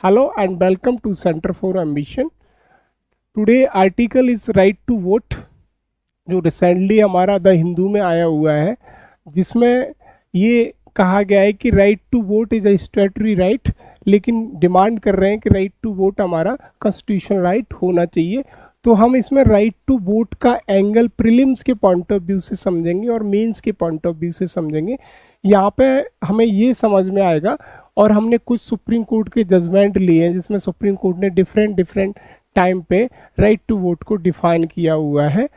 Hello and welcome to Center for Ambition. Today article is right to vote जो recently हमारा the Hindu में आया हुआ है, जिसमें ये कहा गया है कि right to vote is a statutory right, लेकिन डिमांड कर रहे हैं कि राइट टू वोट हमारा कॉन्स्टिट्यूशनल राइट होना चाहिए। तो हम इसमें राइट टू वोट का एंगल प्रीलिम्स के पॉइंट ऑफ व्यू से समझेंगे और मेंस के पॉइंट ऑफ व्यू से समझेंगे। यहाँ पे हमें ये समझ में आएगा, और हमने कुछ सुप्रीम कोर्ट के जजमेंट लिए हैं जिसमें सुप्रीम कोर्ट ने डिफरेंट टाइम पे राइट टू वोट को डिफाइन किया हुआ है।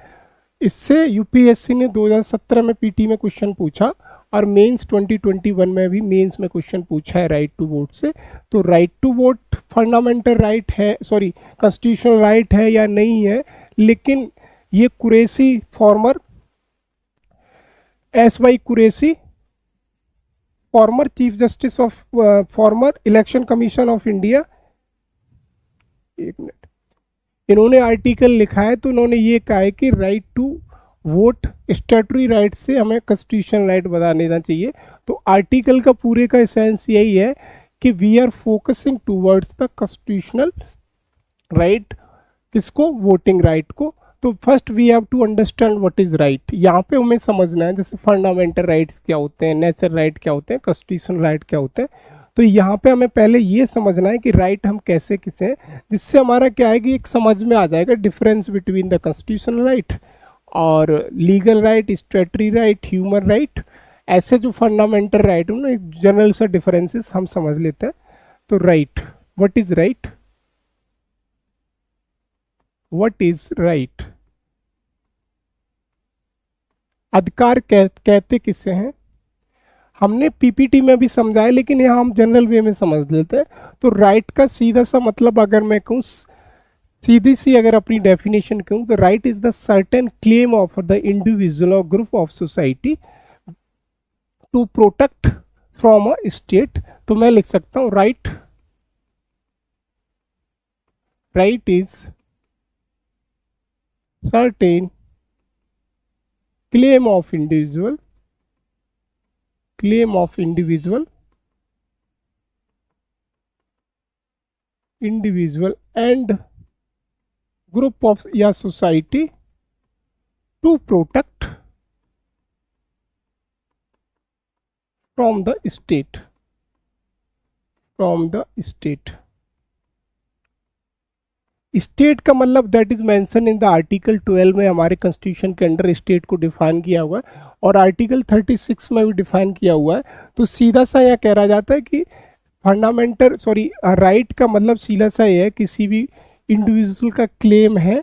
इससे यूपीएससी ने 2017 में पीटी में क्वेश्चन पूछा और मेंस 2021 में भी मेंस में क्वेश्चन पूछा है राइट टू वोट से। तो right to vote fundamental right है, सॉरी कॉन्स्टिट्यूशनल राइट है या नहीं है, लेकिन ये Qureshi former S Y. Qureshi former chief justice of former election commission of India, एक मिनट, इन्होंने आर्टिकल लिखा है। तो इन्होंने ये कहा है कि right to vote statutory right से हमें कॉन्स्टिट्यूशनल राइट बता देना चाहिए। तो आर्टिकल का पूरे का एसेंस यही है कि we are focusing towards the constitutional right, किसको, वोटिंग राइट को। तो first we have to understand what is right. यहाँ पे हमें समझना है जैसे फंडामेंटल राइट्स क्या होते हैं, नेचुरल राइट क्या होते हैं, कॉन्स्टिट्यूशनल राइट क्या होते हैं। तो यहाँ पे हमें पहले ये समझना है कि राइट हम कैसे किसे हैं, जिससे हमारा क्या है कि एक समझ में आ जाएगा difference between the constitutional right और legal right, statutory right, human right. ऐसे जो फंडामेंटल राइट है ना, एक जनरल सा डिफरेंसेस हम समझ लेते हैं। तो right, what is right, what is right, अधिकार कहते किसे हैं, हमने पीपीटी में भी समझाया, लेकिन यहाँ हम जनरल वे में समझ लेते हैं। तो राइट का सीधा सा मतलब अगर मैं कहूँ, सीधी सी अगर अपनी डेफिनेशन कहूँ, तो right is the certain claim of the individual और group of society to protect from a state. तो मैं लिख सकता हूँ right, right is certain claim of individual and group of या society to protect from the state, state का मतलब that is mention in the article 12 में हमारे कॉन्स्टिट्यूशन के अंडर स्टेट को डिफाइन किया हुआ है, और आर्टिकल 36 में भी डिफाइन किया हुआ है। तो सीधा सा यह कह रहा जाता है कि फंडामेंटल राइट का मतलब सीधा सा ये है किसी भी इंडिविजुअल का क्लेम है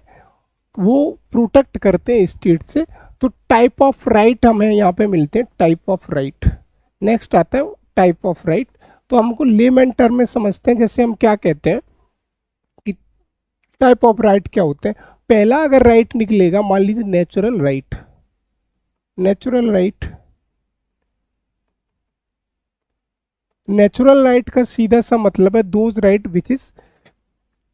वो प्रोटेक्ट करते हैं स्टेट से। तो टाइप ऑफ राइट हमें यहाँ पे मिलते हैं, टाइप ऑफ राइट। नेक्स्ट आता है टाइप ऑफ राइट। तो हमको लेमन टर्म में समझते हैं, जैसे हम क्या कहते हैं कि टाइप ऑफ राइट क्या होते हैं। पहला अगर राइट निकलेगा, मान लीजिए नेचुरल राइट, नेचुरल राइट का सीधा सा मतलब है those right which is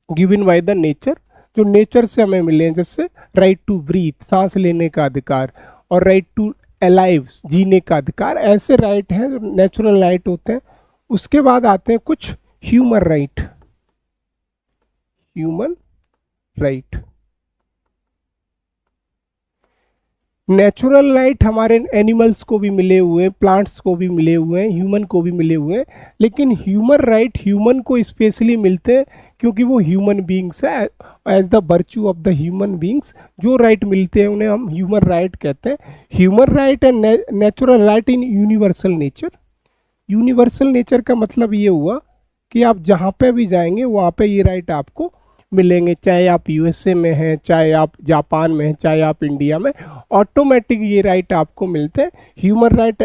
given by the nature, जो नेचर से हमें मिले हैं। जैसे राइट टू ब्रीथ, सांस लेने का अधिकार, और राइट टू अलाइव, जीने का अधिकार। ऐसे राइट हैं जो नेचुरल राइट होते हैं। उसके बाद आते हैं कुछ ह्यूमन राइट, नेचुरल राइट हमारे एनिमल्स को भी मिले हुए हैं, प्लांट्स को भी मिले हुए हैं, ह्यूमन को भी मिले हुए हैं। लेकिन ह्यूमन राइट ह्यूमन को स्पेशली मिलते हैं क्योंकि वो ह्यूमन बींग्स है। As the virtue of the human beings जो राइट मिलते हैं उन्हें हम ह्यूमन राइट कहते हैं। Human right and natural right in universal nature. Universal nature का मतलब ये हुआ कि आप जहाँ पे भी जाएंगे वहाँ पे ये राइट आपको मिलेंगे, चाहे आप यूएसए में हैं, चाहे आप जापान में हैं, चाहे आप इंडिया में, ऑटोमेटिक ये राइट आपको मिलते हैं। Human right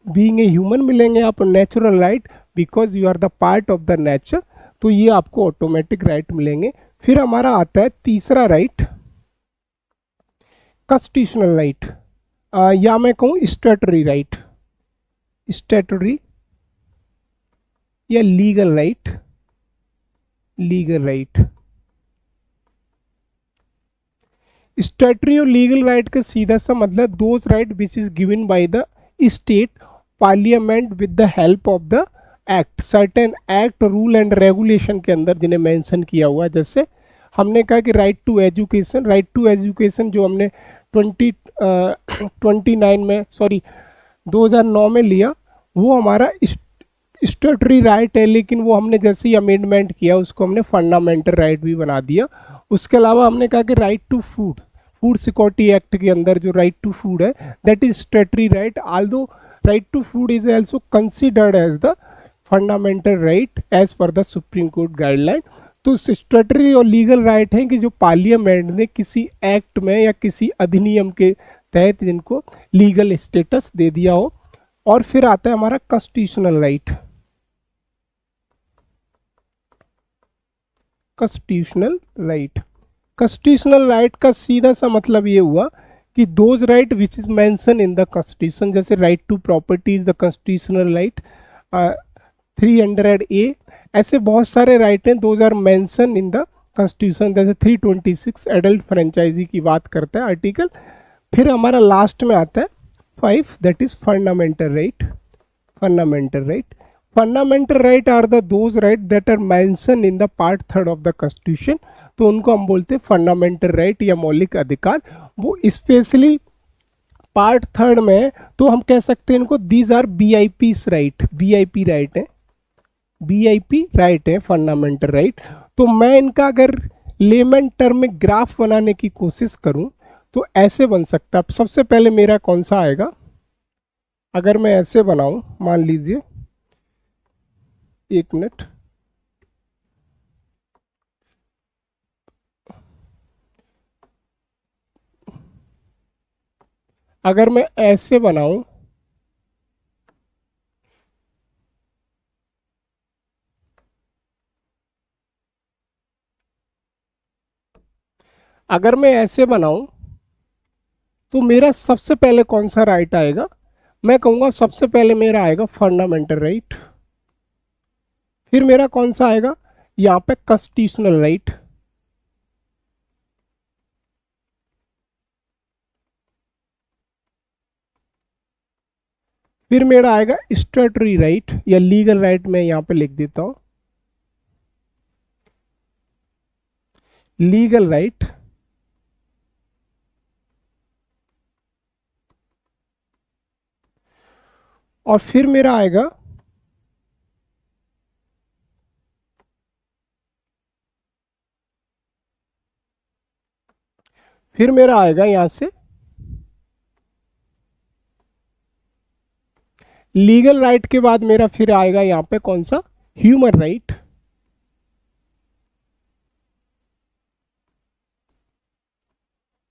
being a human मिलेंगे आप, natural right because you are the part of the nature, तो ये आपको ऑटोमेटिक राइट मिलेंगे। फिर हमारा आता है तीसरा राइट, कॉन्स्टिट्यूशनल राइट, या मैं कहूँ स्टैट्यूटरी राइट, स्टैट्यूटरी या लीगल राइट, स्टैट्यूटरी और लीगल राइट का सीधा सा मतलब those right which is given by the state parliament with the help of the act, certain act, rule and regulation के अंदर जिन्हें मेंशन किया हुआ है। जैसे हमने कहा कि right to education, right to education जो हमने 29 में, सॉरी 2009 में लिया, वो हमारा स्टेटरी राइट है, लेकिन वो हमने जैसे ही अमेंडमेंट किया उसको हमने फंडामेंटल राइट भी बना दिया। उसके अलावा हमने कहा कि right to food, food security act के अंदर जो राइट टू फूड है that is statutory right, although right to food is also considered as the fundamental right as per the supreme Court guideline. तो स्टेटरी और legal right है कि जो parliament ने किसी एक्ट में या किसी अधिनियम के तहत जिनको लीगल स्टेटस दे दिया हो। और फिर आता है हमारा constitutional right. Constitutional right, constitutional right का सीधा सा मतलब ये हुआ कि those right which is mention in the constitution, जैसे right to property is the constitutional right, 300A, ऐसे बहुत सारे राइट हैं those are mention in the constitution. जैसे 326 एडल्ट फ्रेंचाइजी की बात करता है आर्टिकल। फिर हमारा लास्ट में आता है 5 that is fundamental right. Fundamental right, fundamental right are the those right that are mention in the part 3 of the constitution. तो उनको हम बोलते हैं फंडामेंटल राइट या मौलिक अधिकार। वो स्पेशली पार्ट 3 में, तो हम कह सकते हैं इनको these are BIP right, BIP right है, BIP राइट है फंडामेंटल राइट। तो मैं इनका अगर लेमन टर्म में ग्राफ बनाने की कोशिश करूं तो ऐसे बन सकता है। सबसे पहले मेरा कौन सा आएगा, अगर मैं ऐसे बनाऊं, मान लीजिए, एक मिनट, अगर मैं ऐसे बनाऊं, अगर मैं ऐसे बनाऊं तो मेरा सबसे पहले कौन सा राइट आएगा, मैं कहूंगा सबसे पहले मेरा आएगा फंडामेंटल राइट। फिर मेरा कौन सा आएगा यहाँ पे कॉन्स्टिट्यूशनल राइट। फिर मेरा आएगा स्टेटरी राइट या लीगल राइट, मैं यहाँ पे लिख देता हूं लीगल राइट। और फिर मेरा आएगा यहां से लीगल राइट के बाद मेरा फिर आएगा यहाँ पे कौन सा, ह्यूमन राइट।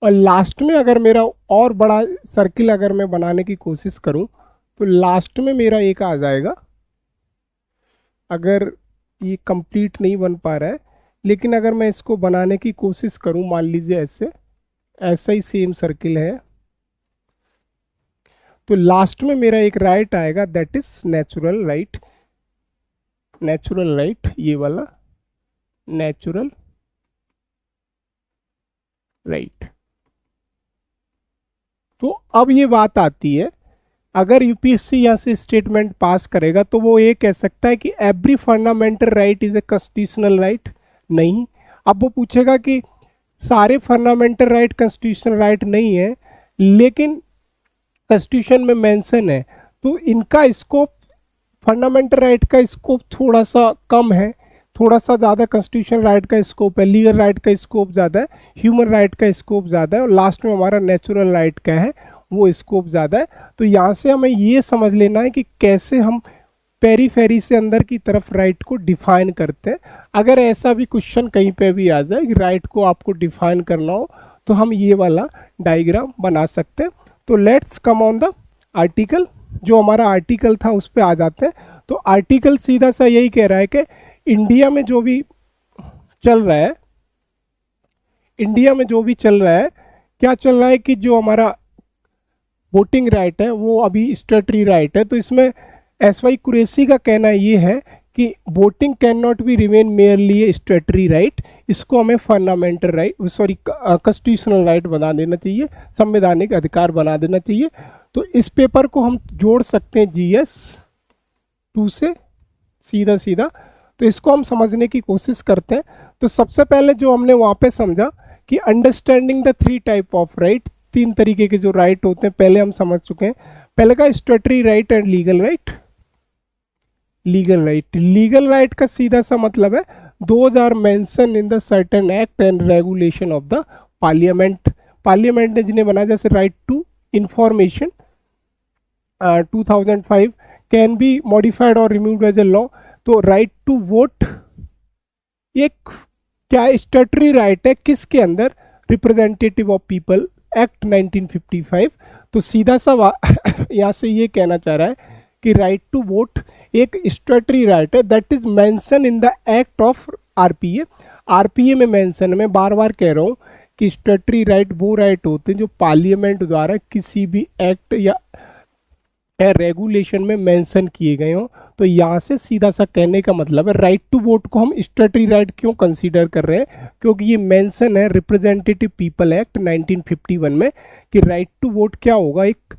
और लास्ट में अगर मेरा और बड़ा सर्किल अगर मैं बनाने की कोशिश करूं तो लास्ट में मेरा एक आ जाएगा, अगर ये कंप्लीट नहीं बन पा रहा है, लेकिन अगर मैं इसको बनाने की कोशिश करूं, मान लीजिए ऐसे, ऐसा ही सेम सर्किल है, तो लास्ट में मेरा एक राइट आएगा that is natural right. Natural right, ये वाला नेचुरल राइट। तो अब ये बात आती है, अगर यूपीएससी यहाँ से स्टेटमेंट पास करेगा तो वो ये कह सकता है कि every fundamental right is a constitutional right. नहीं, अब वो पूछेगा कि सारे फंडामेंटल राइट कॉन्स्टिट्यूशनल राइट नहीं है, लेकिन कॉन्स्टिट्यूशन में मेंशन है, तो इनका स्कोप, फंडामेंटल राइट का स्कोप थोड़ा सा कम है, थोड़ा सा ज़्यादा कॉन्स्टिट्यूशन राइट का स्कोप है, लीगल राइट का स्कोप ज़्यादा है, ह्यूमन राइट का स्कोप ज़्यादा है, और लास्ट में हमारा नेचुरल राइट का है वो स्कोप ज़्यादा है। तो यहाँ से हमें ये समझ लेना है कि कैसे हम पेरीफेरी से अंदर की तरफ राइट को डिफाइन करते हैं। अगर ऐसा भी क्वेश्चन कहीं पे भी आ जाए कि राइट को आपको डिफाइन करना हो तो हम ये वाला डायग्राम बना सकते हैं। तो let's come on the article, जो हमारा आर्टिकल था उस पर आ जाते हैं। तो आर्टिकल सीधा सा यही कह रहा है कि इंडिया में जो भी चल रहा है, इंडिया में जो भी चल रहा है, क्या चल रहा है कि जो हमारा वोटिंग राइट है वो अभी स्टेटरी राइट है। तो इसमें एस.वाई. कुरैशी का कहना ये है कि voting can not be remain merely स्टेटरी right, इसको हमें fundamental right, sorry constitutional right बना देना चाहिए, संवैधानिक अधिकार बना देना चाहिए। तो इस पेपर को हम जोड़ सकते हैं GS 2 से, सीधा सीधा। तो इसको हम समझने की कोशिश करते हैं। तो सबसे पहले जो हमने वहाँ पे समझा कि understanding the 3 type of right, 3 तरीके के जो राइट होते हैं पहले हम समझ चुके हैं। पहले का statutory right and legal right. Legal right का सीधा सा मतलब है those are mention in the certain act and regulation of the parliament. Parliament ने जिन्हें बनाया, जैसे right to information 2005 can be modified और रिमूव्ड एज ए लॉ। तो राइट टू वोट एक क्या स्टैट्यूटरी राइट है, किसके अंदर? Representative of people act 1955। तो सीधा सा यहाँ से ये कहना चाह रहा है कि राइट टू वोट एक स्टैट्यूटरी राइट है that is mention in the act of RPA. RPA में मेंशन, मैं बार बार कह रहा हूँ कि स्टैट्यूटरी राइट वो राइट होते हैं जो पार्लियामेंट द्वारा किसी भी एक्ट या रेगुलेशन में मेंशन किए गए हों। तो यहाँ से सीधा सा कहने का मतलब है राइट टू वोट को हम स्टैट्यूटरी राइट क्यों कंसीडर कर रहे हैं, क्योंकि ये मेंशन है रिप्रेजेंटेटिव पीपल एक्ट 1951 में कि राइट टू वोट क्या होगा, एक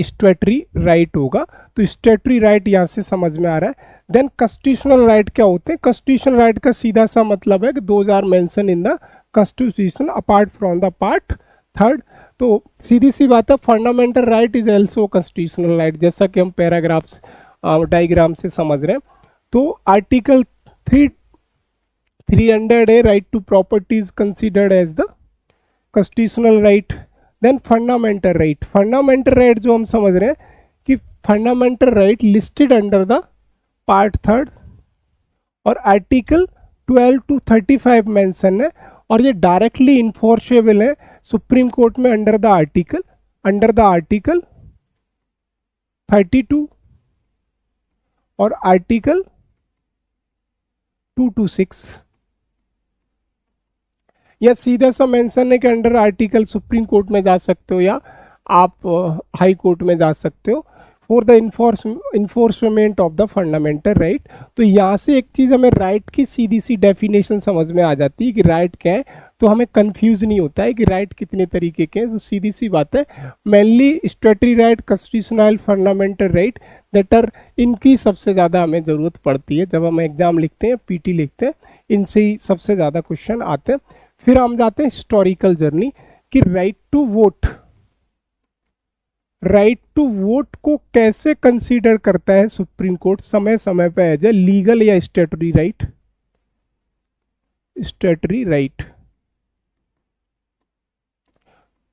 स्टैट्यूटरी राइट होगा। तो स्टैट्यूटरी राइट यहाँ से समझ में आ रहा है। देन कॉन्स्टिट्यूशनल राइट क्या होते हैं? कॉन्स्टिट्यूशनल राइट का सीधा सा मतलब है कि those are mention in the constitution apart from the part 3। तो सीधी सी बात है, fundamental right is also constitutional right, जैसा कि हम पैराग्राफ्स डायग्राम से समझ रहे हैं। तो article 300 A right to property is considered as the constitutional right. Then fundamental right, fundamental right जो हम समझ रहे हैं कि fundamental right listed under the part 3 और आर्टिकल 12 to 35 मेंशन है, और ये डायरेक्टली इन्फोर्सेबल है सुप्रीम कोर्ट में अंडर द आर्टिकल 32 और आर्टिकल 226। या सीधा सा मेंशन है कि अंडर आर्टिकल सुप्रीम कोर्ट में जा सकते हो या आप हाई कोर्ट में जा सकते हो for the enforcement of the fundamental right. तो यहाँ से एक चीज़ हमें राइट की सीधी सी डेफिनेशन समझ में आ जाती है कि राइट क्या है, तो हमें कंफ्यूज नहीं होता है कि राइट कितने तरीके के हैं। तो सीधी सी बात है, mainly statutory right, constitutional, fundamental right that are, इनकी सबसे ज़्यादा हमें ज़रूरत पड़ती है जब हम एग्जाम लिखते हैं, पीटी लिखते हैं, इनसे ही सबसे ज़्यादा क्वेश्चन आते हैं। फिर हम जाते हैं हिस्टोरिकल जर्नी कि right to vote, right to vote को कैसे कंसीडर करता है सुप्रीम कोर्ट समय समय पे एज ए लीगल या स्टैट्यूटरी राइट। स्टैट्यूटरी राइट,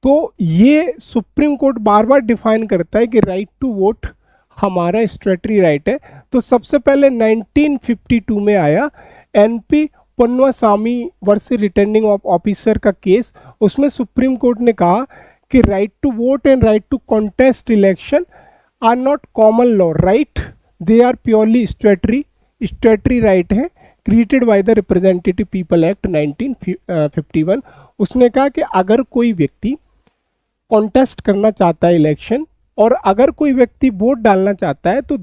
तो ये सुप्रीम कोर्ट बार बार डिफाइन करता है कि राइट टू वोट हमारा स्टैट्यूटरी राइट है। तो सबसे पहले 1952 में आया NP Ponnuswamy versus returning officer का केस। उसमें सुप्रीम कोर्ट ने कहा कि right to vote and right to contest election are not common law right, they are purely statutory right है created by the representative people act 1951। उसने कहा कि अगर कोई व्यक्ति कॉन्टेस्ट करना चाहता है इलेक्शन और अगर कोई व्यक्ति वोट डालना चाहता है तो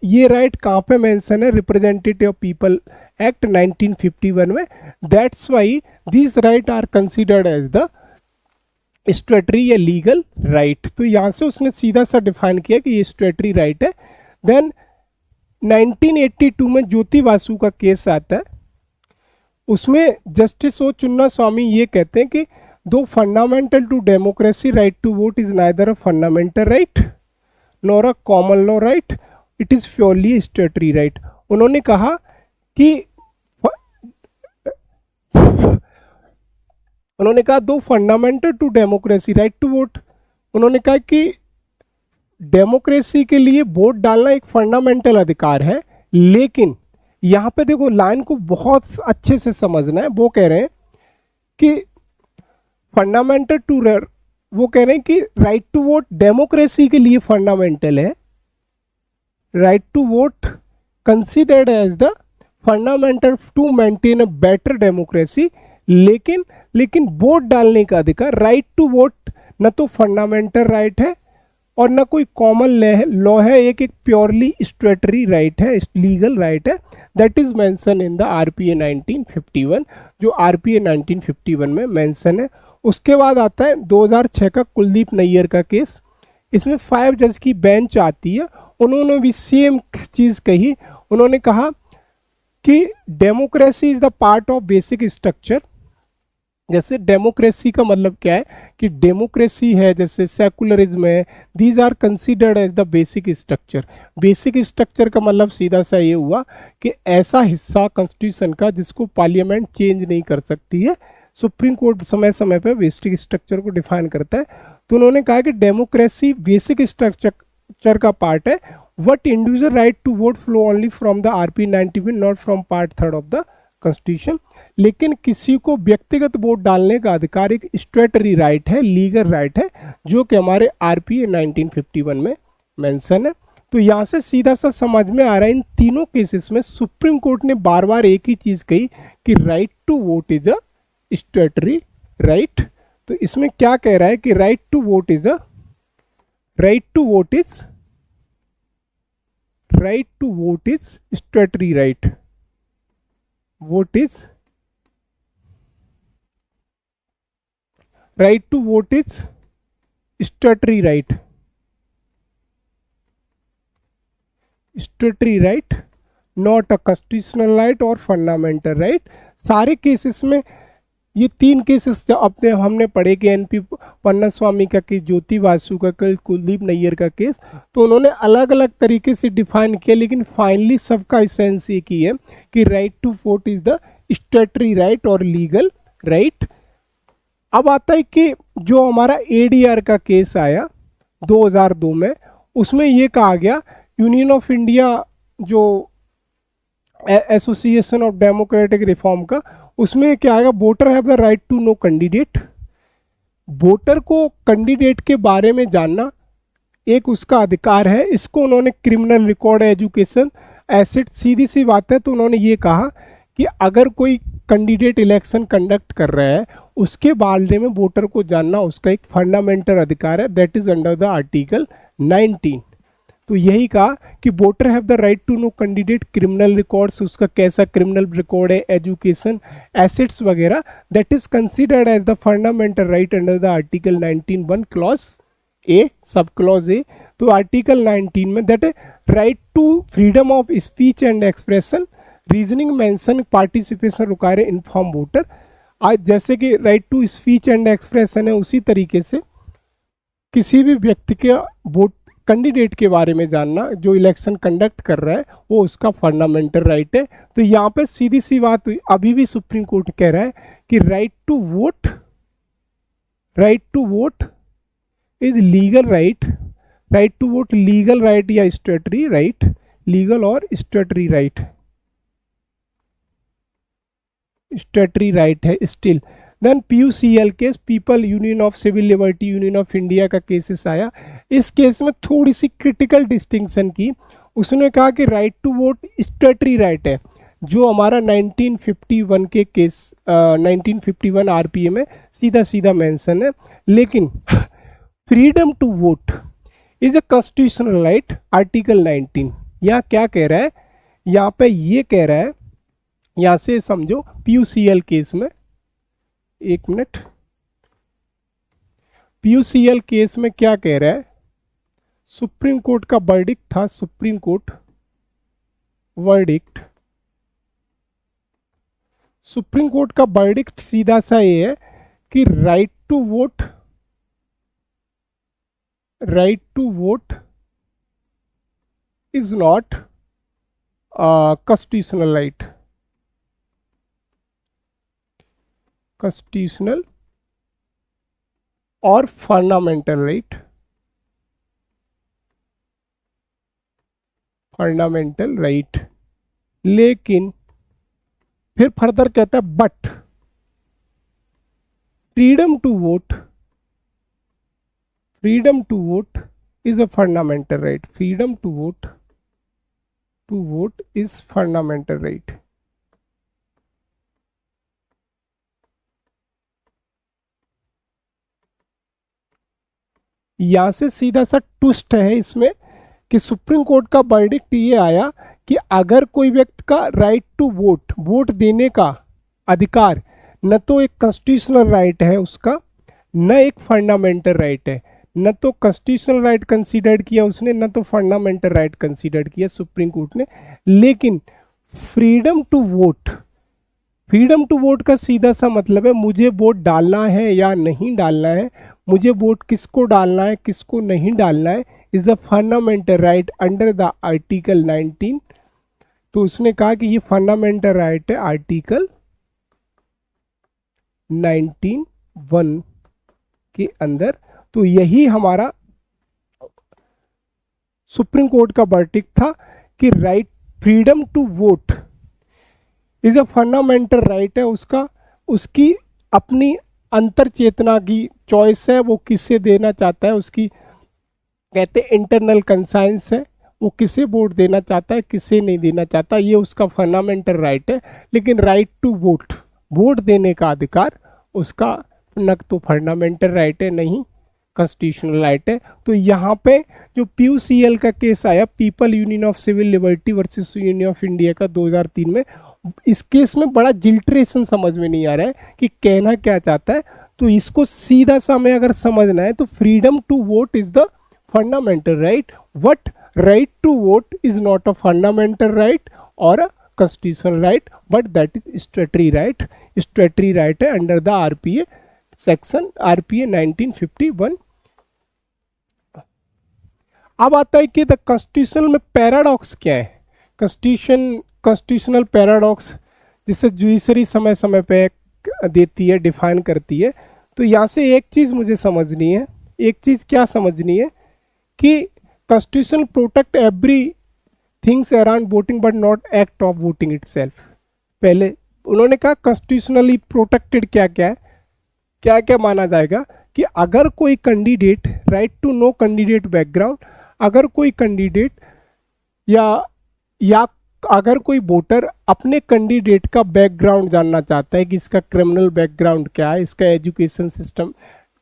ये राइट कहाँ पे मेंशन है? रिप्रेजेंटेटिव ऑफ पीपल एक्ट 1951 में। That's why this right are considered as the statutory या लीगल राइट। तो यहाँ से उसने सीधा सा डिफाइन किया कि ये स्टैट्यूटरी राइट है। देन 1982 में ज्योति बासु का केस आता है। उसमें जस्टिस ओ चिन्नास्वामी ये कहते हैं कि though fundamental to democracy right to vote is neither a fundamental right nor a common law right, it is purely statutory right. उन्होंने कहा कि though fundamental to democracy right to vote, उन्होंने कहा कि डेमोक्रेसी के लिए वोट डालना एक फंडामेंटल अधिकार है, लेकिन यहाँ पे देखो लाइन को बहुत अच्छे से समझना है। वो कह रहे हैं कि फंडामेंटल टू, वो कह रहे हैं कि राइट टू वोट डेमोक्रेसी के लिए फंडामेंटल है, right to vote considered as the fundamental to maintain a better democracy, लेकिन वोट डालने का अधिकार, राइट टू वोट न तो फंडामेंटल राइट है और न कोई कॉमन लॉ है, एक प्योरली स्टैट्यूटरी राइट है, लीगल राइट है। That is mention in the RPA 1951, जो आरपीए 1951 में मेंशन है। उसके बाद आता है 2006 का कुलदीप नैयर का केस। इसमें 5 जज की बेंच आती है उन्होंने भी सेम चीज़ कही। उन्होंने कहा कि democracy is the part of basic structure. जैसे डेमोक्रेसी का मतलब क्या है कि डेमोक्रेसी है, जैसे सेकुलरिज्म है, these are considered as the basic structure. Basic structure का मतलब सीधा सा ये हुआ कि ऐसा हिस्सा कॉन्स्टिट्यूशन का जिसको पार्लियामेंट चेंज नहीं कर सकती है। सुप्रीम कोर्ट समय समय पर बेसिक स्ट्रक्चर को डिफाइन करता है। तो उन्होंने कहा कि डेमोक्रेसी बेसिक स्ट्रक्चर का पार्ट है। But individual right to vote flow only from the RP 91, not from part 3 of the constitution. लेकिन किसी को व्यक्तिगत वोट डालने का अधिकार एक स्टैट्यूटरी राइट है, लीगल राइट है, जो कि हमारे आरपीए 1951 में मेंशन है। तो यहाँ से सीधा सा समझ में आ रहा है इन तीनों केसेस में सुप्रीम कोर्ट ने बार बार एक ही चीज कही कि right to vote is a statutory right. तो इसमें क्या कह रहा है कि right to vote is statutory right. Vote is right to vote is statutory right, not a constitutional right or fundamental right। सारे केसेस में ये तीन केसेस अपने हमने पढ़े कि एनपी पन्ना स्वामी का केस, ज्योति बासु का केस, कुलदीप नैयर का केस, तो उन्होंने अलग अलग तरीके से डिफाइन किया, लेकिन फाइनली सबका एसेंस एक ही है कि right to vote is the statutory right और लीगल राइट। अब आता है कि जो हमारा एडीआर का केस आया 2002 में, उसमें ये कहा गया यूनियन ऑफ इंडिया जो एसोसिएशन ऑफ डेमोक्रेटिक रिफॉर्म का, उसमें क्या आएगा, voter have the right to know candidate. Voter को कैंडिडेट के बारे में जानना एक उसका अधिकार है। इसको उन्होंने क्रिमिनल रिकॉर्ड, एजुकेशन, एसेट, सीधी सी बात है। तो उन्होंने ये कहा कि अगर कोई कैंडिडेट इलेक्शन कंडक्ट कर रहा है, उसके बारे में वोटर को जानना उसका एक फंडामेंटल अधिकार है, that is under the article 19। तो यही कहा कि voter have the right to know candidate, criminal records, उसका कैसा क्रिमिनल रिकॉर्ड है, एजुकेशन, एसेट्स वगैरह, that is considered as the fundamental right under the article 19(1) clause A, sub clause A. तो article 19 में दैट है right to freedom of speech and expression, reasoning mention, participation require inform voter. आज जैसे कि right to speech and expression है, उसी तरीके से किसी भी व्यक्ति के वोट कैंडिडेट के बारे में जानना जो इलेक्शन कंडक्ट कर रहा है, वो उसका फंडामेंटल राइट है। तो यहाँ पे सीधी सी बात हुई, अभी भी सुप्रीम कोर्ट कह रहा है कि right to vote is legal right. Right to vote legal right या स्टैट्यूटरी राइट, लीगल और स्टैट्यूटरी राइट, स्टैट्यूटरी राइट है still. Then PUCL case, people union of civil liberty union of India का cases आया। इस case में थोड़ी सी critical distinction की, उसने कहा कि right to vote statutory right है, जो हमारा 1951 के केस 1951 आरपीए में सीधा सीधा मेंशन है। लेकिन freedom to vote is a constitutional right, article 19। यहाँ क्या कह रहा है, यहाँ पे ये कह रहा है, यहाँ से समझो पीयूसीएल केस में, एक मिनट, पीयूसीएल केस में क्या कह रहा है, सुप्रीम कोर्ट का वर्डिक्ट था, supreme court verdict, supreme court का वर्डिक्ट सीधा सा ये है कि right to vote is not constitutional right, constitutional और फंडामेंटल राइट, फंडामेंटल राइट। लेकिन फिर फर्दर कहता है but freedom to vote is a fundamental right, freedom to vote is fundamental right. यहां से सीधा सा ट्विस्ट है इसमें कि सुप्रीम कोर्ट का वर्डिक्ट ये आया कि अगर कोई व्यक्ति का राइट टू वोट देने का अधिकार न तो एक कॉन्स्टिट्यूशनल राइट है उसका, न एक फंडामेंटल राइट है, न तो कॉन्स्टिट्यूशनल राइट कंसीडर किया उसने, न तो फंडामेंटल राइट कंसीडर किया सुप्रीम कोर्ट ने, लेकिन freedom to vote, freedom to vote का सीधा सा मतलब है मुझे वोट डालना है या नहीं डालना है, मुझे वोट किसको डालना है किसको नहीं डालना है, is a fundamental right under the article 19। तो उसने कहा कि ये फंडामेंटल राइट है आर्टिकल 19(1) के अंदर। तो यही हमारा सुप्रीम कोर्ट का वर्डिक्ट था कि right freedom to vote is a fundamental right है, उसका उसकी अपनी अंतर चेतना की चॉइस है, वो किसे देना चाहता है, उसकी कहते हैं इंटरनल कंसाइंस है, वो किसे वोट देना चाहता है किसे नहीं देना चाहता, ये उसका फंडामेंटल राइट है। लेकिन राइट टू वोट, वोट देने का अधिकार उसका न तो फंडामेंटल राइट है नहीं कॉन्स्टिट्यूशनल राइट है। तो यहाँ पे जो PUCL का केस आया, people union of civil liberty versus union of India का 2003 में, इस केस में बड़ा जिल्ट्रेशन समझ में नहीं आ रहा है कि कहना क्या चाहता है। तो इसको सीधा सा हमें अगर समझना है तो freedom to vote is the fundamental right, but right to vote is not a fundamental right और a constitutional right, but that is statutory right, statutory right है under the RPA section RPA 1951। अब आता है कि the constitutional में paradox क्या है, constitutional paradox जिसे जुडिशरी समय समय पे देती है, डिफाइन करती है। तो यहाँ से एक चीज़ मुझे समझनी है, एक चीज़ क्या समझनी है कि constitution protect every things around voting but not act of voting itself. पहले उन्होंने कहा कॉन्स्टिट्यूशनली प्रोटेक्टेड क्या क्या है, क्या क्या माना जाएगा कि अगर कोई candidate, right to know candidate background, अगर कोई कैंडिडेट या अगर कोई वोटर अपने कैंडिडेट का बैकग्राउंड जानना चाहता है कि इसका क्रिमिनल बैकग्राउंड क्या है, इसका एजुकेशन सिस्टम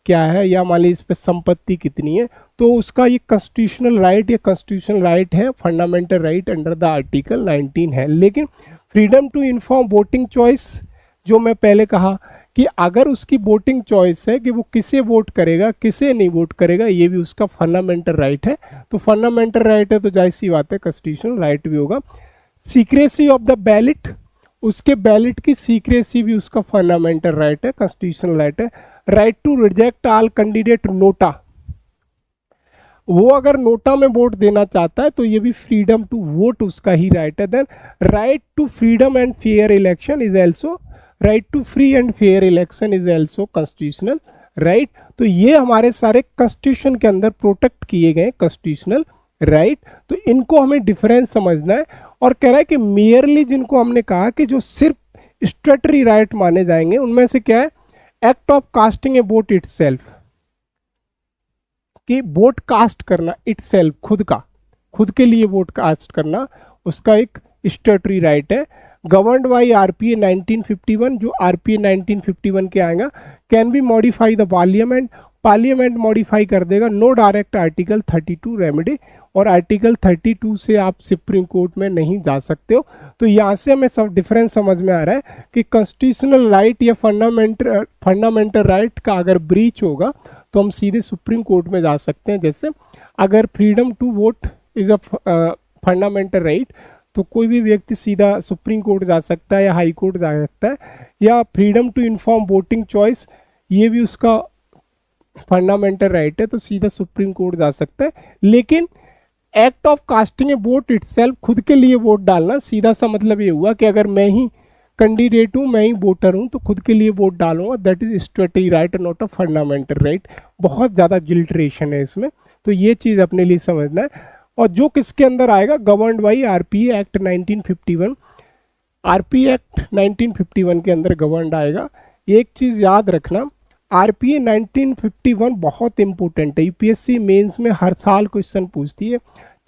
क्या है, या मान लीजिए इस पर संपत्ति कितनी है, तो उसका ये कॉन्स्टिट्यूशनल राइट, ये कॉन्स्टिट्यूशनल राइट है, fundamental right under the article 19 है। लेकिन freedom to inform voting choice, जो मैं पहले कहा कि अगर उसकी वोटिंग चॉइस है कि वो किसे वोट करेगा किसे नहीं वोट करेगा, ये भी उसका फंडामेंटल राइट है। तो फंडामेंटल राइट है तो जाहिर सी बात है कॉन्स्टिट्यूशनल राइट भी होगा। सीक्रेसी ऑफ द बैलेट, उसके बैलेट की सीक्रेसी भी उसका फंडामेंटल राइट है, कॉन्स्टिट्यूशनल राइट है। Right to reject all candidate NOTA, वो अगर नोटा में वोट देना चाहता है तो ये भी फ्रीडम टू वोट उसका ही राइट है। Then right to freedom and fair election is also, right to free and fair election is also constitutional right. तो ये हमारे सारे कॉन्स्टिट्यूशन के अंदर प्रोटेक्ट किए गए कॉन्स्टिट्यूशनल राइट। तो इनको हमें डिफरेंस समझना है। और कह रहा है कि मेयरली जिनको हमने कहा कि जो सिर्फ स्टैट्यूटरी राइट माने जाएंगे, उनमें से क्या है, act of casting A vote itself, कि वोट कास्ट करना इटसेल्फ, खुद के लिए वोट कास्ट करना, उसका एक स्टैट्यूटरी राइट है। गवर्नड बाई RPA 1951, जो RPA 1951 के आएगा, can be modify the parliament, parliament modify कर देगा। नो डायरेक्ट आर्टिकल 32 रेमेडी, और आर्टिकल 32 से आप सुप्रीम कोर्ट में नहीं जा सकते हो। तो यहाँ से हमें सब डिफरेंस समझ में आ रहा है कि कॉन्स्टिट्यूशनल राइट या फंडामेंटल राइट का अगर ब्रीच होगा तो हम सीधे सुप्रीम कोर्ट में जा सकते हैं। जैसे अगर freedom to vote is a fundamental right, तो कोई भी व्यक्ति सीधा सुप्रीम कोर्ट जा सकता है या हाई कोर्ट जा सकता है। या freedom to inform voting choice, ये भी उसका फंडामेंटल राइट है, तो सीधा सुप्रीम कोर्ट जा सकता है। लेकिन act of casting A vote itself, खुद के लिए वोट डालना, सीधा सा मतलब ये हुआ कि अगर मैं ही कैंडिडेट हूँ, मैं ही वोटर हूँ, तो खुद के लिए वोट डालूंगा, that is statutory right not a fundamental right. बहुत ज़्यादा जिल्ट्रेशन है इसमें, तो ये चीज़ अपने लिए समझना है। और जो किसके अंदर आएगा, governed by RPA act 1951, RPA act 1951 के अंदर गवर्नड आएगा। एक चीज़ याद रखना, RPA 1951 बहुत इंपॉर्टेंट है, UPSC मेंस में हर साल क्वेश्चन पूछती है,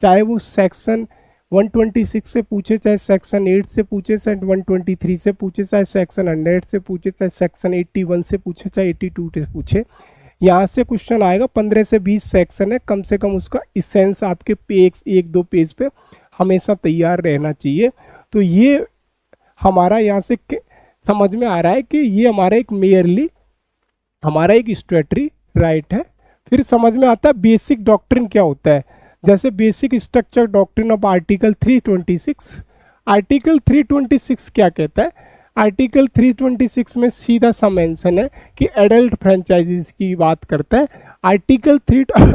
चाहे वो सेक्शन 126 से पूछे, चाहे सेक्शन 8 से पूछे, चाहे 123 से पूछे, चाहे सेक्शन 100 से पूछे, चाहे सेक्शन 81 से पूछे, चाहे 82 से पूछे। यहाँ से क्वेश्चन आएगा, 15 से 20 सेक्शन है, कम से कम उसका इसेंस आपके पेज 1-2 पेज पे हमेशा तैयार रहना चाहिए। तो ये हमारा यहाँ से समझ में आ रहा है कि ये हमारा एक मेयरली हमारा एक स्टैट्यूटरी राइट है, फिर समझ में आता है बेसिक डॉक्ट्रिन क्या होता है। जैसे basic structure doctrine of article 326। Article 326 क्या कहता है? आर्टिकल 326 में सीधा सा मेंशन है कि एडल्ट फ्रेंचाइजीज की बात करता है। आर्टिकल 3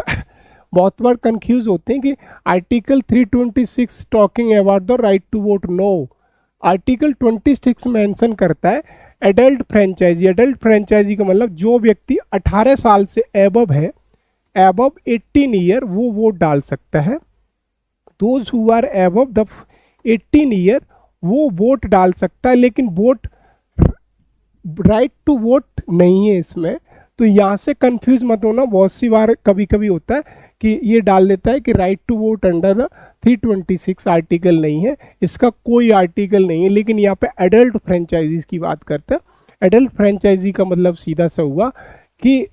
बहुत बार कंफ्यूज होते हैं कि article 326 talking about the right to vote. No, article 26 mention करता है एडल्ट फ्रेंचाइजी। एडल्ट फ्रेंचाइजी का मतलब जो व्यक्ति 18 साल से एबव है, एबव 18 ईयर, वो वोट डाल सकता है। Those who are above the 18 year वो वोट डाल सकता है, लेकिन वोट राइट टू वोट नहीं है इसमें। तो यहाँ से कंफ्यूज मत होना, बहुत सी बार कभी कभी होता है कि ये डाल देता है कि right to vote under the 326 article नहीं है, इसका कोई आर्टिकल नहीं है। लेकिन यहाँ पे एडल्ट फ्रेंचाइजीज की बात करते हैं। एडल्ट फ्रेंचाइजी का मतलब सीधा सा हुआ कि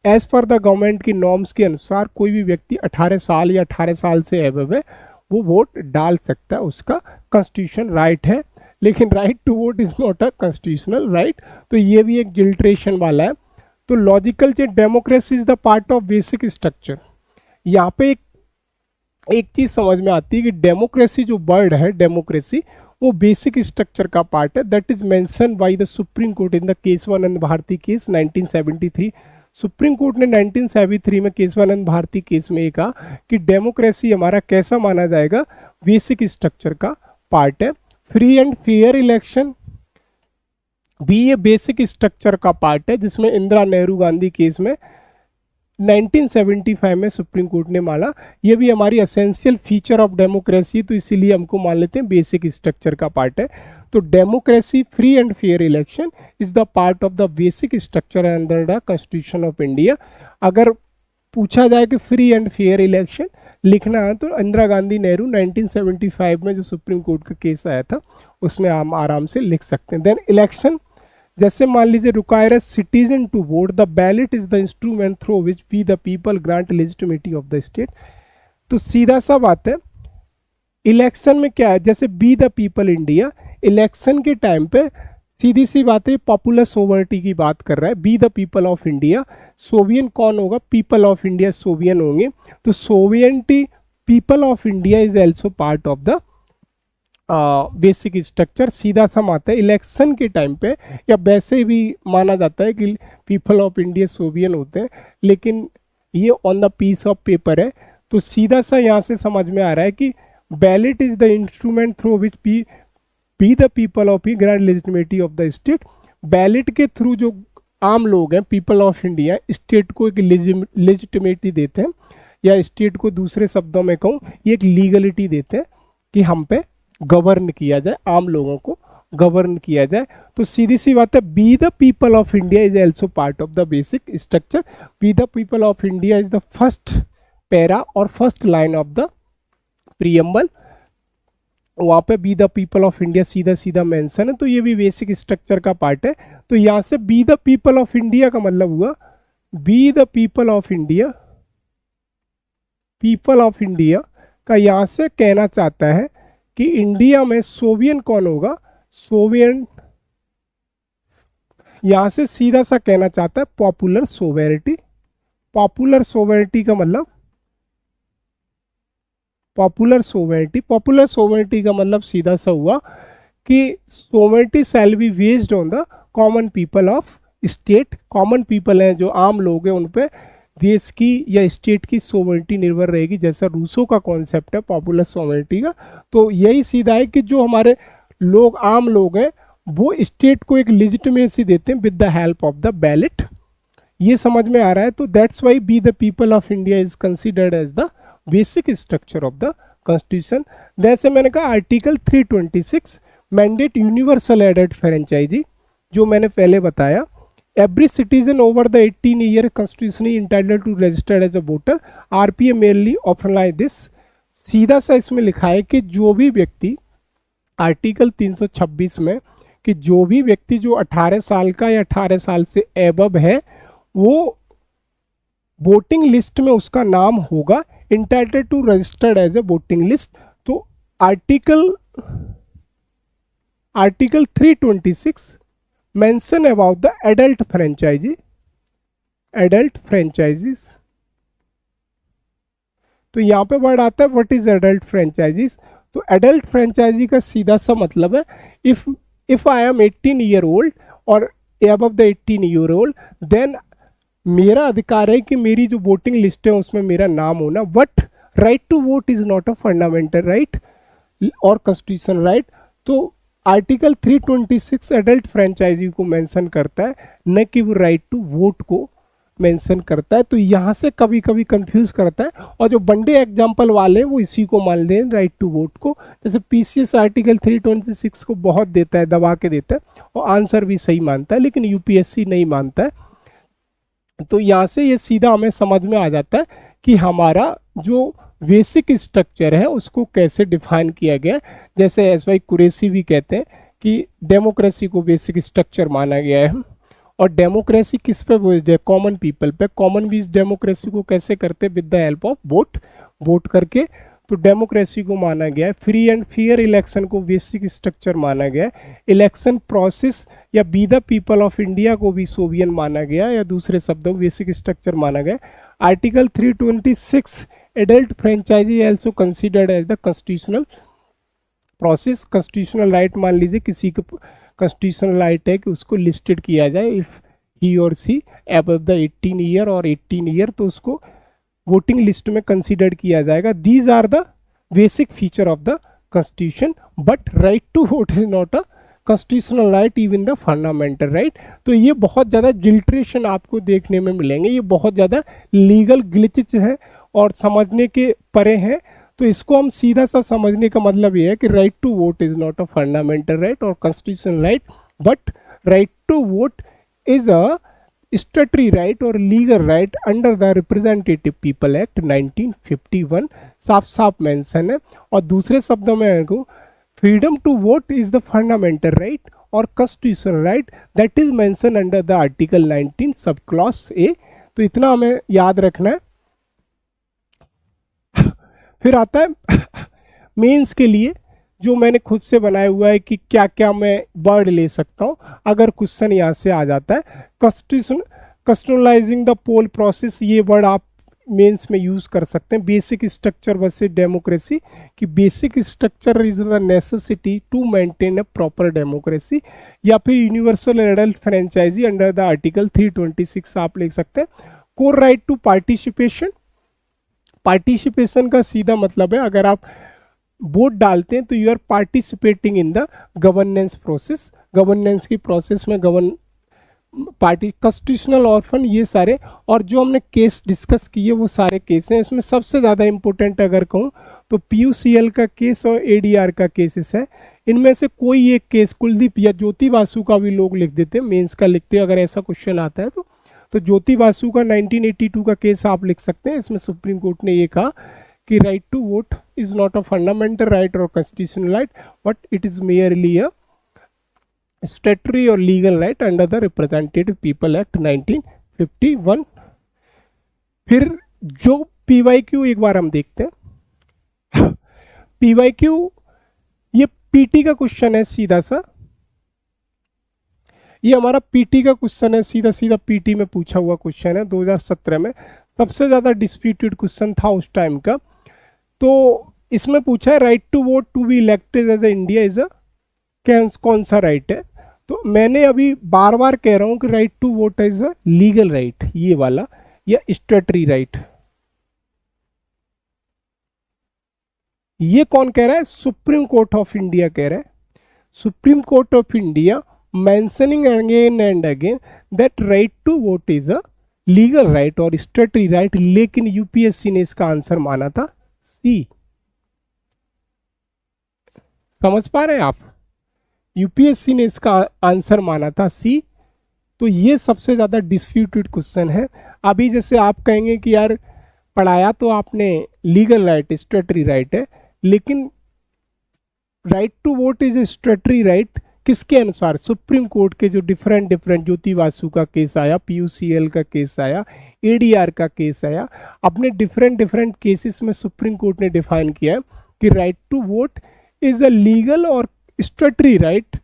एज पर द गवर्नमेंट की नॉर्म्स के अनुसार कोई भी व्यक्ति 18 साल या 18 साल से एबव है वो वोट डाल सकता है, उसका कॉन्स्टिट्यूशन राइट है। लेकिन right to vote is not a constitutional right. तो ये भी एक गिल्ट्रेशन वाला है। तो logical change, democracy is the part of basic structure. यहाँ पे एक चीज समझ में आती है कि डेमोक्रेसी जो वर्ड है, डेमोक्रेसी वो बेसिक स्ट्रक्चर का पार्ट है। That is mention by the supreme court in the Kesavananda Bharati case 1973। Supreme court ने 1973 में केशवानंद भारती केस में कहा कि डेमोक्रेसी हमारा कैसा माना जाएगा, बेसिक स्ट्रक्चर का पार्ट है। फ्री एंड फेयर इलेक्शन भी ये बेसिक स्ट्रक्चर का पार्ट है, जिसमें इंदिरा नेहरू गांधी केस में 1975 में सुप्रीम कोर्ट ने माना ये भी हमारी एसेंशियल फीचर ऑफ डेमोक्रेसी, तो इसीलिए हमको मान लेते हैं बेसिक स्ट्रक्चर का पार्ट है। तो democracy, free and fair election is the part of the basic structure under the constitution of India. अगर पूछा जाए कि फ्री एंड फेयर इलेक्शन लिखना है तो इंदिरा गांधी नेहरू 1975 में जो सुप्रीम कोर्ट का केस आया था उसमें हम आराम से लिख सकते हैं। देन इलेक्शन, जैसे मान लीजिए require a citizen to vote, the ballot is the instrument through which we the people grant legitimacy of the state. तो सीधा सा बात है, इलेक्शन में क्या है, जैसे B the people India, election के टाइम पे सीधी सी बात है पॉपुलर सोवर्निटी की बात कर रहा है। We the people of India, sovereign कौन होगा, पीपल ऑफ इंडिया सोवियन होंगे। तो sovereignty, people of India is also part of the basic structure. सीधा सा माता है इलेक्शन के टाइम पे, या वैसे भी माना जाता है कि पीपल ऑफ इंडिया सोवियन होते हैं, लेकिन ये on the piece of paper है। तो सीधा सा यहाँ से समझ में आ रहा है कि ballot is the instrument through which we the people of he grant legitimacy of the state. Ballot के थ्रू जो आम लोग हैं, पीपल ऑफ इंडिया, स्टेट को एक लेजिटिमेटी देते हैं, या स्टेट को दूसरे शब्दों में कहूँ ये एक लीगलिटी देते हैं कि हम पे गवर्न किया जाए, आम लोगों को गवर्न किया जाए। तो सीधी सी बात है, we the people of India is also part of the basic structure. We the people of India is the first para और first line of the preamble. वहाँ पे we the people of India सीधा सीधा mention है, तो ये भी basic structure का पार्ट है। तो यहाँ से B the people of India का मतलब हुआ B the people of India, people of India का यहाँ से कहना चाहता है कि इंडिया में सोवियन कौन होगा, सोवियन, यहां से सीधा सा कहना चाहता है पॉपुलर सोवेरिटी। पॉपुलर सोवेरिटी का मतलब, पॉपुलर सोवेरिटी, पॉपुलर सोवेरिटी का मतलब सीधा सा हुआ कि sovereignty shall be based on the common people of state. Common people हैं जो आम लोग हैं, उन पे देश की या स्टेट की सोवेरिटी निर्भर रहेगी, जैसा रूसो का कॉन्सेप्ट है पॉपुलर सोवेरिटी का। तो यही सीधा है कि जो हमारे लोग, आम लोग हैं, वो स्टेट को एक लेजिटिमेसी देते हैं with the help of the ballot. ये समझ में आ रहा है। तो that's why we the people of India is considered as the basic structure of the constitution. जैसे मैंने कहा आर्टिकल 326 मैंडेट यूनिवर्सल एडेड फ्रेंचाइजी, जो मैंने पहले बताया, every citizen over the 18 year constitutionally entitled to register as a voter, RPA merely authorize this। सीधा सा इसमें लिखा है कि जो भी व्यक्ति, आर्टिकल 326 में, कि जो भी व्यक्ति जो 18 साल का या 18 साल से एबव है वो वोटिंग लिस्ट में उसका नाम होगा, entitled to registered as a voting list. तो article 326 mention about the adult franchises तो यहाँ पे वर्ड आता है व्हाट इज एडल्ट फ्रेंचाइजीज। तो एडल्ट फ्रेंचाइजी का सीधा सा मतलब है if I am 18 year old और above the 18 year old, then मेरा अधिकार है कि मेरी जो वोटिंग लिस्ट है उसमें मेरा नाम होना। But right to vote is not a fundamental right और कॉन्स्टिट्यूशन राइट। तो आर्टिकल 326 एडल्ट फ्रेंचाइजी को मेंशन करता है, न कि वो राइट टू वोट को मेंशन करता है। तो यहाँ से कभी कभी कंफ्यूज करता है, और जो बंडे एग्जाम्पल वाले हैं वो इसी को मान लें राइट टू वोट को। जैसे पीसीएस आर्टिकल 326 को बहुत देता है, दबा के देता है, और आंसर भी सही मानता है, लेकिन यूपीएससी नहीं मानता है। तो यहाँ से ये सीधा हमें समझ में आ जाता है कि हमारा जो बेसिक स्ट्रक्चर है उसको कैसे डिफाइन किया गया। जैसे एस वाई कुरैशी भी कहते हैं कि डेमोक्रेसी को बेसिक स्ट्रक्चर माना गया है, और डेमोक्रेसी किस पे बेस्ड है, कॉमन पीपल पे। कॉमन बेस्ड डेमोक्रेसी को कैसे करते हैं, with the help of vote करके। तो डेमोक्रेसी को माना गया है। फ्री एंड फेयर इलेक्शन को बेसिक स्ट्रक्चर माना गया है। इलेक्शन प्रोसेस या B the people of India को भी सोवियन माना गया, या दूसरे शब्दों बेसिक स्ट्रक्चर माना गया। Article 326 adult franchise also considered as the constitutional process. Constitutional right मान लीजिए किसी को कॉन्स्टिट्यूशनल राइट है कि उसको लिस्टेड किया जाए, इफ ही और सी अबव द 18 ईयर और 18 ईयर, तो उसको वोटिंग लिस्ट में कंसीडर किया जाएगा। These are the basic feature of the constitution, but right to vote is not a constitutional right even the fundamental right. तो ये बहुत ज़्यादा जिल्ट्रेशन आपको देखने में मिलेंगे, ये बहुत ज़्यादा लीगल ग्लिचेस है और समझने के परे हैं। तो इसको हम सीधा सा समझने का मतलब ये है कि right to vote is not a fundamental right और constitutional right, but right to vote is a statutory right और legal right under the representative people act 1951। साफ साफ मेंशन है। और दूसरे शब्दों में freedom to vote is the fundamental right और constitutional right that is mention under the article 19 sub clause A. तो इतना हमें याद रखना है। फिर आता है मेंस के लिए, जो मैंने खुद से बनाया हुआ है कि क्या क्या मैं वर्ड ले सकता हूँ अगर क्वेश्चन यहाँ से आ जाता है। कस्टमलाइजिंग द पोल प्रोसेस, ये वर्ड आप मेंस में यूज कर सकते हैं। बेसिक स्ट्रक्चर वर्सेस डेमोक्रेसी, कि basic structure is the necessity to maintain a proper democracy. या फिर universal adult franchise under the article 326 आप लिख सकते हैं। Core right to participation, participation का सीधा मतलब है अगर आप वोट डालते हैं तो you are participating in the governance process. Governance की प्रोसेस में पार्टी कॉन्स्टिट्यूशनल ऑर्फन, ये सारे, और जो हमने केस डिस्कस किए वो सारे केस हैं। इसमें सबसे ज़्यादा इंपॉर्टेंट अगर कहूँ तो पीयूसीएल का केस और एडीआर का केसेस है। इनमें से कोई एक केस, कुलदीप या ज्योति बासु का भी लोग लिख देते हैं, मेंस का लिखते हैं अगर ऐसा क्वेश्चन आता है तो ज्योति बासु का 1982 का केस आप लिख सकते हैं। इसमें सुप्रीम कोर्ट ने ये कहा कि right to vote is not a fundamental right और constitutional right, but it is merely a statutory और legal right under the representative people act 1951। फिर जो पीवाईक्यू एक बार हम देखते हैं। पीवाईक्यू ये पीटी का क्वेश्चन है सीधा सा, ये हमारा पीटी का क्वेश्चन है, सीधा सीधा पीटी में पूछा हुआ क्वेश्चन है। 2017 में सबसे ज़्यादा डिस्प्यूटेड क्वेश्चन था उस टाइम का। तो इसमें पूछा है right to vote to be elected as a India is a, कौन सा राइट है। तो मैंने अभी बार बार कह रहा हूँ कि right to vote is a legal right, ये वाला, या स्टैट्यूटरी राइट। ये कौन कह रहा है, सुप्रीम कोर्ट ऑफ इंडिया कह रहा है। Supreme court of India mentioning again and again that right to vote is a legal right और statutory right, लेकिन यूपीएससी ने इसका आंसर माना था सी। समझ पा रहे हैं आप, यूपीएससी ने इसका आंसर माना था सी। तो ये सबसे ज्यादा डिस्प्यूटेड क्वेश्चन है। अभी जैसे आप कहेंगे कि यार पढ़ाया तो आपने लीगल राइट, स्टैट्यूटरी राइट है, लेकिन right to vote is a statutory right किसके अनुसार, सुप्रीम कोर्ट के जो डिफरेंट ज्योति बासु का केस आया, पीयूसीएल का केस आया, एडीआर का केस आया, अपने डिफरेंट केसेस में सुप्रीम कोर्ट ने डिफाइन किया है कि right to vote is a legal और statutory right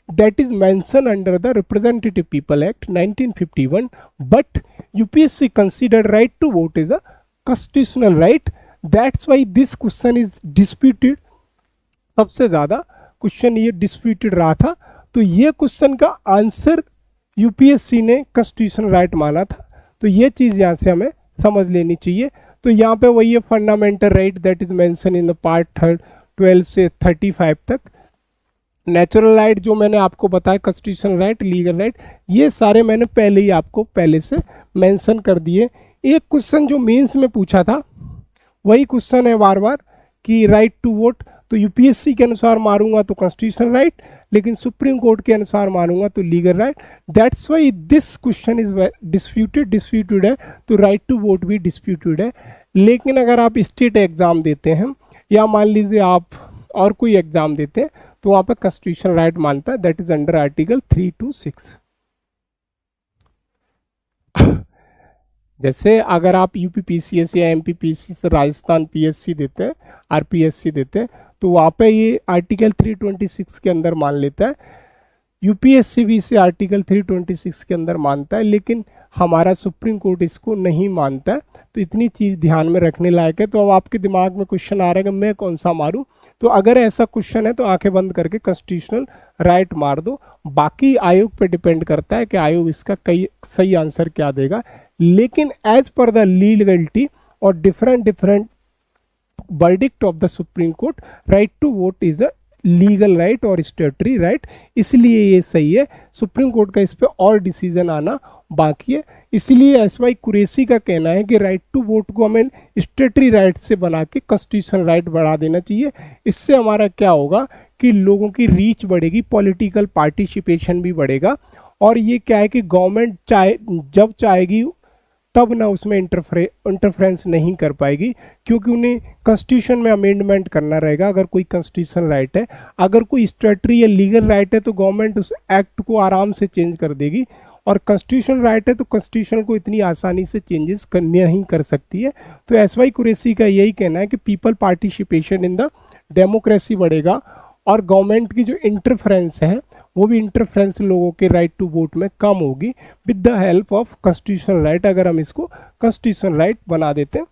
that is mention under the representative people act 1951, but UPSC consider right to vote is a constitutional right that's why this question is disputed, सबसे ज़्यादा question ये disputed रहा था। तो ये question का answer UPSC ने constitutional right माना था, तो ये चीज़ यहाँ से हमें समझ लेनी चाहिए। तो यहाँ पे वही है fundamental right that is mention in the part 12 से 35 तक। नेचुरल राइट जो मैंने आपको बताया, कॉन्स्टिट्यूशनल राइट, लीगल राइट, ये सारे मैंने पहले ही आपको पहले से मेंशन कर दिए। एक क्वेश्चन जो मेंस में पूछा था वही क्वेश्चन है बार बार कि राइट टू वोट, तो यूपीएससी के अनुसार मारूंगा तो कॉन्स्टिट्यूशनल राइट, लेकिन सुप्रीम कोर्ट के अनुसार मारूंगा तो legal right. That's why this question is disputed है, तो राइट टू वोट भी डिस्प्यूटेड है। लेकिन अगर आप स्टेट एग्जाम देते हैं या मान लीजिए आप और कोई एग्जाम देते हैं तो वहाँ पे कॉन्स्टिट्यूशनल राइट मानता है, that is under article 3 to 6। जैसे अगर आप यूपी पीसीएस या एमपी पीसीएस, राजस्थान पीएससी देते हैं, आरपीएससी देते हैं, तो वहाँ पे ये आर्टिकल 326 के अंदर मान लेता है। यूपीएससी भी इसे आर्टिकल 326 के अंदर मानता है, लेकिन हमारा सुप्रीम कोर्ट इसको नहीं मानता है। तो इतनी चीज़ ध्यान में रखने लायक है। तो अब आपके दिमाग में क्वेश्चन आ रहा है कि मैं कौन सा मारूं, तो अगर ऐसा क्वेश्चन है तो आंखें बंद करके कॉन्स्टिट्यूशनल राइट मार दो। बाकी आयोग पे डिपेंड करता है कि आयोग इसका कई सही आंसर क्या देगा। लेकिन एज पर द लीगलिटी और different verdict of the supreme court, right to vote is a legal right और स्टेटरी राइट, इसलिए ये सही है। सुप्रीम कोर्ट का इस पर और डिसीजन आना बाकी है। इसलिए एस.वाई. कुरैशी का कहना है कि राइट टू वोट को हमें स्टेटरी राइट से बना के कॉन्स्टिट्यूशनल राइट बढ़ा देना चाहिए। इससे हमारा क्या होगा कि लोगों की रीच बढ़ेगी, पॉलिटिकल पार्टिसिपेशन भी बढ़ेगा, और ये क्या है कि गवर्नमेंट जब चाहेगी तब ना उसमें इंटरफेरेंस नहीं कर पाएगी, क्योंकि उन्हें कॉन्स्टिट्यूशन में अमेंडमेंट करना रहेगा। अगर कोई कॉन्स्टिट्यूशनल राइट है, अगर कोई स्टेटरी या लीगल राइट है तो गवर्नमेंट उस एक्ट को आराम से चेंज कर देगी, और कॉन्स्टिट्यूशनल राइट है तो कॉन्स्टिट्यूशन को इतनी आसानी से चेंजेस नहीं कर सकती है। तो एस.वाई. कुरैशी का यही कहना है कि people participation in the democracy बढ़ेगा, और गवर्नमेंट की जो इंटरफेरेंस है वो भी इंटरफेरेंस लोगों के राइट टू वोट में कम होगी with the help of constitutional right, अगर हम इसको कॉन्स्टिट्यूशनल राइट बना देते हैं।